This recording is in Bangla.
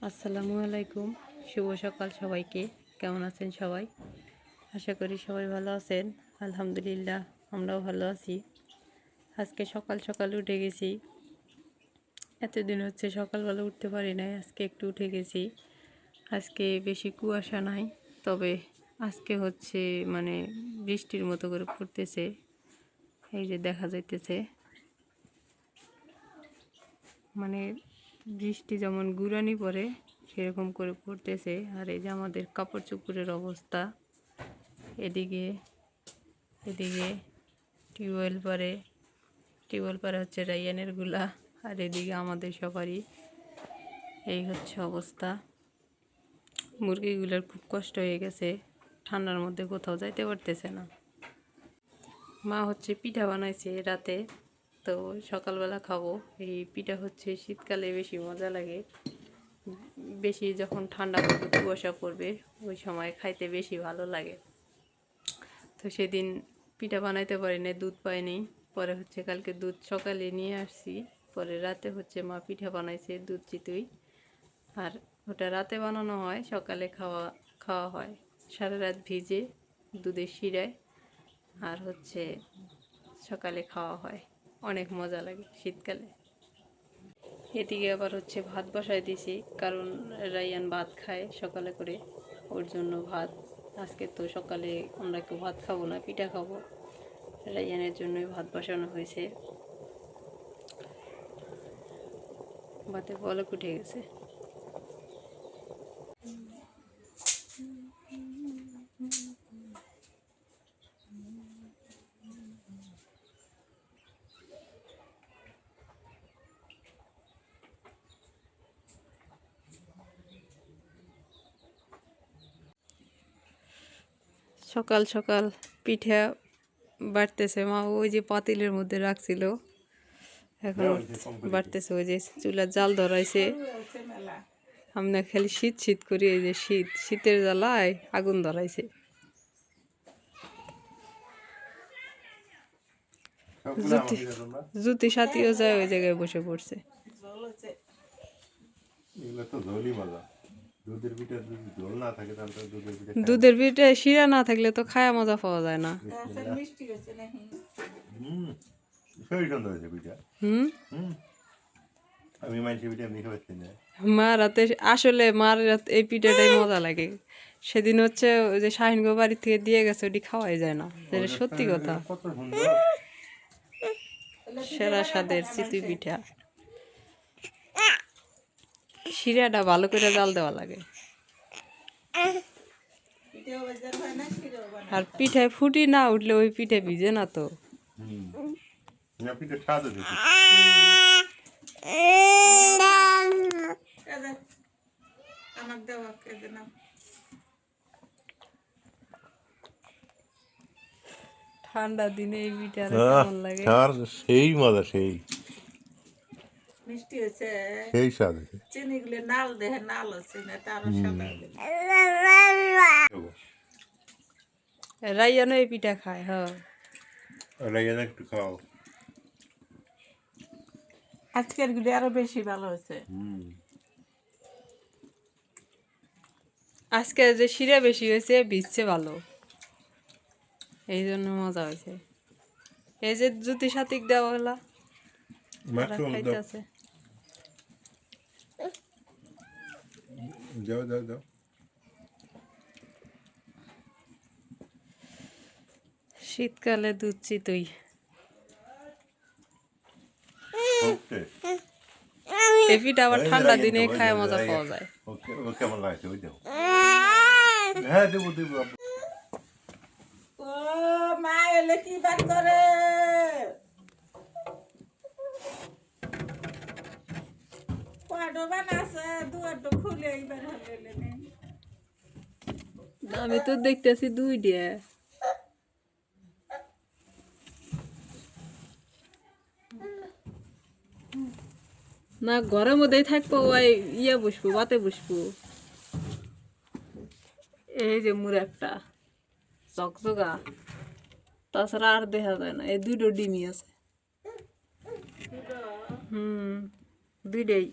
আসসালামু আলাইকুম, শুভ সকাল সবাইকে। কেমন আছেন সবাই? আশা করি সবাই ভালো আছেন। আলহামদুলিল্লাহ, আমরাও ভালো আছি। আজকে সকাল সকাল উঠে গেছি। এতদিন হচ্ছে সকালবেলা উঠতে পারি নাই, আজকে একটু উঠে গেছি। আজকে বেশি কুয়াশা নাই, তবে আজকে হচ্ছে মানে বৃষ্টির মতো করে পড়তেছে। এই যে দেখা যাইতেছে, মানে বৃষ্টি যেমন গুড়ানি পড়ে সেরকম করে পড়তেছে। আর এই যে আমাদের কাপড় চোপড়ের অবস্থা, এদিকে এদিকে টিউবওয়েল পারে হচ্ছে রাইয়ানের গুলা, আর এদিকে আমাদের সবারই এই হচ্ছে অবস্থা। মুরগিগুলোর খুব কষ্ট হয়ে গেছে, ঠান্ডার মধ্যে কোথাও যাইতে পারতেছে না। মা হচ্ছে পিঠা বানাইছে রাতে, তো সকালবেলা খাবো। এই পিঠা হচ্ছে শীতকালে বেশি মজা লাগে, বেশি যখন ঠান্ডা পড়বে, কুয়াশা পড়বে, ওই সময় খাইতে বেশি ভালো লাগে। তো সেদিন পিঠা বানাইতে পারি না, দুধ পাইনি। পরে হচ্ছে কালকে দুধ সকালে নিয়ে আসছি, পরে রাতে হচ্ছে মা পিঠা বানাইছে দুধ চিতই। আর ওটা রাতে বানানো হয়, সকালে খাওয়া হয় সারা রাত ভিজে দুধের শিরায়, আর হচ্ছে সকালে খাওয়া হয়। অনেক মজা লাগে শীতকালে। এদিকে আবার হচ্ছে ভাত বসায় দিয়েছি, কারণ রাইয়ান ভাত খায় সকালে করে, ওর জন্য ভাত। আজকে তো সকালে আমরা কেউ ভাত খাবো না, পিঠা খাবো, রাইয়ানের জন্যই ভাত বসানো হয়েছে। ভাতে বলক উঠে গেছে। সকাল সকাল পিঠা বাড়তেছে মা, ওই যে পাতিলের মধ্যে রাখছিল, এখন বাড়তেছে। ওই যে চুলার জাল ধরাইছে, আমরা খালি শীত শীত করি। এই যে শীতের জ্বালায় আগুন ধরাইছে। জুতি সাথীও যায়, ওই জায়গায় বসে পড়ছে। দুধের পিঠা শিরা না থাকলে তো খায়া মজা পাওয়া যায় না। মার হাতে আসলে এই পিঠাটাই মজা লাগে। সেদিন হচ্ছে ওই যে শাহিনগো বাড়ি থেকে দিয়ে গেছে, ওটি খাওয়াই যায় না, যেটা সত্যি কথা। সেরা স্বাদের চিতই পিঠা, শিরাটা ভালো করে জাল দেওয়া লাগে। আর পিঠায় ফুটি না উঠলে ওই পিঠে ভিজে না তো। ঠান্ডা দিনে এই পিঠা কেমন লাগে, সেই মজা, সেই মিষ্টি হয়েছে, সেই স্বাদ। চিনি গুলো নাল দেহে, নাল আছে না তার সাদা। রাইয়ানো এই পিঠা খায়। হ্যাঁ, একটু খাও। আজকের গুলি আরো বেশি ভালো হয়েছে। আজকে যে শিরা বেশি হয়েছে, ভিজছে ভালো, এই জন্য মজা হয়েছে। এই যে জুতি সাতিক দেওয়া হলা খাইতেছে। যাও যাও যাও। শীতকালে দুধ চিতই, এই পিঠা আবার ঠান্ডা দিনে খায় মজা পাওয়া যায়। কেমন লাগছে ওই যাও। হ্যাঁ দেবো দেবো। ও মা এলে কি বার করে, আমি তো দেখতেছি দুই দিয়ে। না ঘরের মধ্যেই থাকবো, ওই বসবো, বাতে বসবো। এই যে মুর একটা চকচকা, তাছাড়া আর দেখা যায় না। এই দুটো ডিমই আছে, দুইটাই।